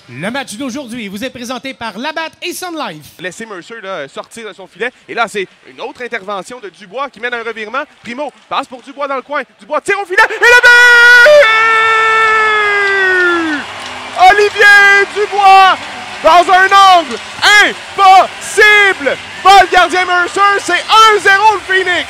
Le match d'aujourd'hui vous est présenté par Labatt et Sun Life. Laisser Mercer là, sortir de son filet. Et là, c'est une autre intervention de Dubois qui mène à un revirement. Primo passe pour Dubois dans le coin. Dubois tire au filet et le but! Olivier Dubois dans un angle impossible! Bat le gardien Mercer, c'est 1-0 le Phoenix!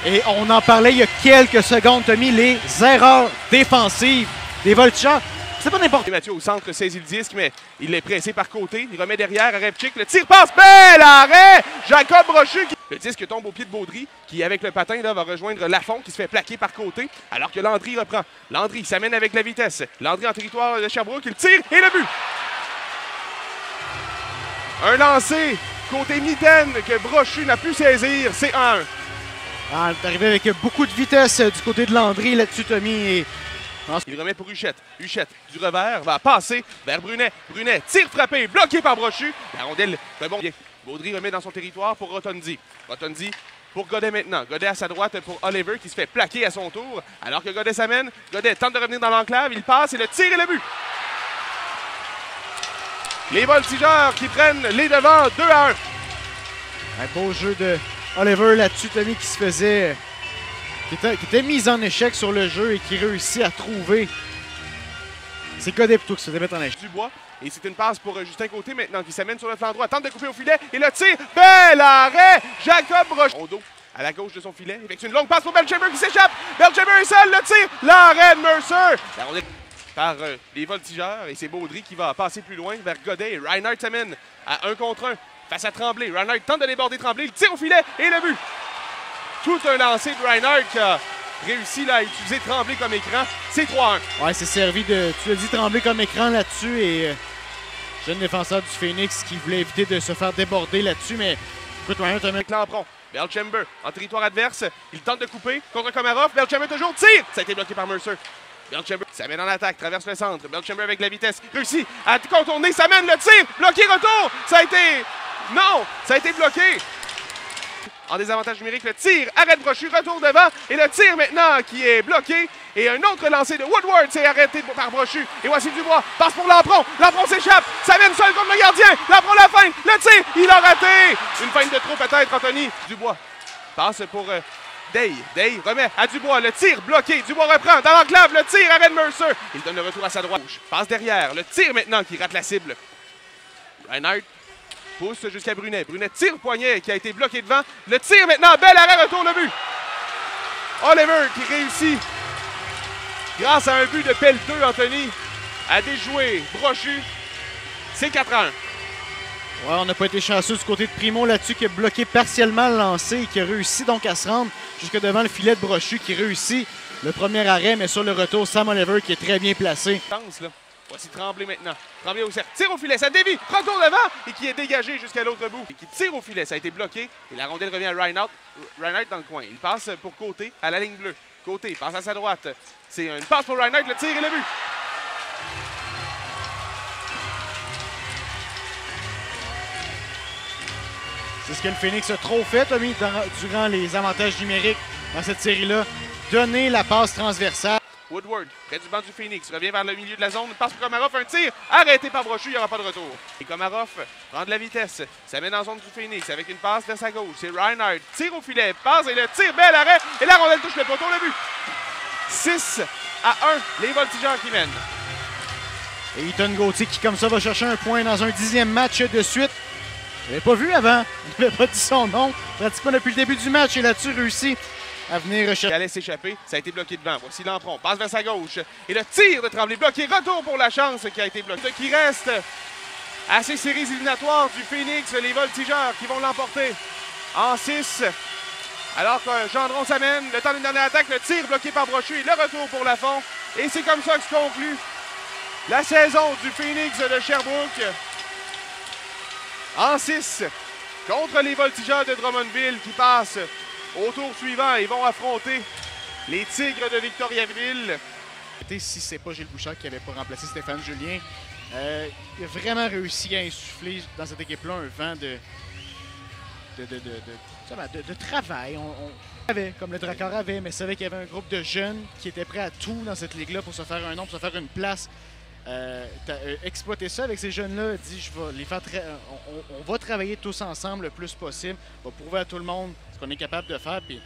Et on en parlait il y a quelques secondes, Tommy, les erreurs défensives des Voltigeurs. C'est pas n'importe quoi. Mathieu au centre saisit le disque, mais il est pressé par côté. Il remet derrière à Repchik. Le tir passe. Bel arrêt! Jacob Brochu. Le disque tombe au pied de Baudry, qui avec le patin là, va rejoindre Lafont, qui se fait plaquer par côté, alors que Landry reprend. Landry s'amène avec la vitesse. Landry en territoire de Sherbrooke. Il tire et le but! Un lancé côté mitaine que Brochu n'a pu saisir. C'est 1-1. Ah, il est arrivé avec beaucoup de vitesse du côté de Landry là-dessus, Tommy. Et... il remet pour Huchette. Huchette, du revers, va passer vers Brunet. Brunet, tire frappé, bloqué par Brochu. La rondelle rebond bien. Baudry remet dans son territoire pour Rotondi. Rotondi pour Godet maintenant. Godet à sa droite pour Oliver qui se fait plaquer à son tour. Alors que Godet s'amène. Godet tente de revenir dans l'enclave. Il passe et le tir et le but. Les Voltigeurs qui prennent les devants 2-1. Un beau jeu de Oliver là-dessus, Tommy, qui se faisait... Qui était mis en échec sur le jeu et qui réussit à trouver. C'est Godet plutôt qui se faisait mettre en échec. Dubois. Et c'est une passe pour Justin Côté maintenant qui s'amène sur le flanc droit. Tente de couper au filet et le tir. Bel arrêt! Jacob Brochu. Au dos, à la gauche de son filet. Effectue une longue passe pour Belchamber qui s'échappe. Belchamber est seul. Le tir. L'arrêt de Mercer. La rondelle par les Voltigeurs. Et c'est Baudry qui va passer plus loin vers Godet. Et Reinhardt s'amène à 1 contre 1 face à Tremblay. Reinhardt tente de déborder Tremblay. Il tire au filet et le but. Tout un lancer de Reinhardt qui a réussi là, à utiliser Tremblay comme écran. C'est 3-1. Ouais, c'est servi de, tu l'as dit, Tremblay comme écran là-dessus. Et jeune défenseur du Phoenix qui voulait éviter de se faire déborder là-dessus. Mais écoute, Reinhardt a mis... Lampron. Belchamber en territoire adverse. Il tente de couper contre Komarov. Belchamber toujours tire. Ça a été bloqué par Mercer. Belchamber s'amène en attaque, traverse le centre. Belchamber avec la vitesse. Réussit à contourner. S'amène le tir. Bloqué, retour. Ça a été... Non, ça a été bloqué. En désavantage numérique, le tir, arrête Brochu, retour devant, et le tir maintenant qui est bloqué. Et un autre lancé de Woodward, c'est arrêté par Brochu. Et voici Dubois, passe pour Lampron, Lampron s'échappe, ça mène seul contre le gardien, Lampron la feinte, le tir, il a raté. Une feinte de trop peut-être, Anthony. Dubois passe pour Day, Day remet à Dubois, le tir bloqué, Dubois reprend dans l'enclave, le tir, arrête Mercer. Il donne le retour à sa droite, passe derrière, le tir maintenant qui rate la cible. Reinhardt pousse jusqu'à Brunet. Brunet tire poignet qui a été bloqué devant. Le tir maintenant, bel arrêt, retour le but. Oliver qui réussit, grâce à un but de pelleteux, Anthony, à déjouer Brochu. C'est 4-1. Ouais, on n'a pas été chanceux du côté de Primo là-dessus qui a bloqué partiellement le lancer et qui a réussi donc à se rendre jusque devant le filet de Brochu qui réussit le premier arrêt, mais sur le retour, Sam Oliver qui est très bien placé. Là. Voici Tremblay maintenant. Tremblay au cercle. Tire au filet. Ça dévie. Retour devant. Et qui est dégagé jusqu'à l'autre bout. Et qui tire au filet. Ça a été bloqué. Et la rondelle revient à Reinhardt. Reinhardt dans le coin. Il passe pour Côté à la ligne bleue. Côté passe à sa droite. C'est une passe pour Reinhardt. Le tir et le but. C'est ce que le Phoenix a trop fait, Tommy, durant les avantages numériques dans cette série-là. Donner la passe transversale. Woodward, près du banc du Phoenix, revient vers le milieu de la zone, passe pour Komarov, un tir, arrêté par Brochu, il n'y aura pas de retour. Et Komarov prend de la vitesse, s'amène en zone du Phoenix avec une passe vers sa gauche. C'est Reinhardt, tire au filet, passe et le tir, bel arrêt, et la rondelle touche le poteau, le but. 6-1, les Voltigeurs qui mènent. Et Ethan Gauthier qui, comme ça, va chercher un point dans un 10e match de suite. Je l'avais pas vu avant, je n'avais pas dit son nom. Pratiquement depuis le début du match, et là-dessus réussi à venir rechercher. Il allait s'échapper, ça a été bloqué devant. Voici Lampron, passe vers sa gauche. Et le tir de Tremblay bloqué, retour pour la chance qui a été bloqué. Ce qui reste à ces séries éliminatoires du Phoenix, les Voltigeurs qui vont l'emporter en 6. Alors que Gendron s'amène, le temps d'une dernière attaque, le tir bloqué par Brochu et le retour pour Lafont. Et c'est comme ça que se conclut la saison du Phoenix de Sherbrooke en 6 contre les Voltigeurs de Drummondville qui passent au tour suivant. Ils vont affronter les Tigres de Victoriaville. Si c'est pas Gilles Bouchard qui n'avait pas remplacé Stéphane Julien, il a vraiment réussi à insuffler dans cette équipe-là un vent de travail. On avait, comme le Drakkar avait, mais savait qu'il y avait un groupe de jeunes qui étaient prêts à tout dans cette ligue-là pour se faire un nom, pour se faire une place exploiter ça avec ces jeunes-là, dit je vais les faire on va travailler tous ensemble le plus possible, on va prouver à tout le monde ce qu'on est capable de faire. Puis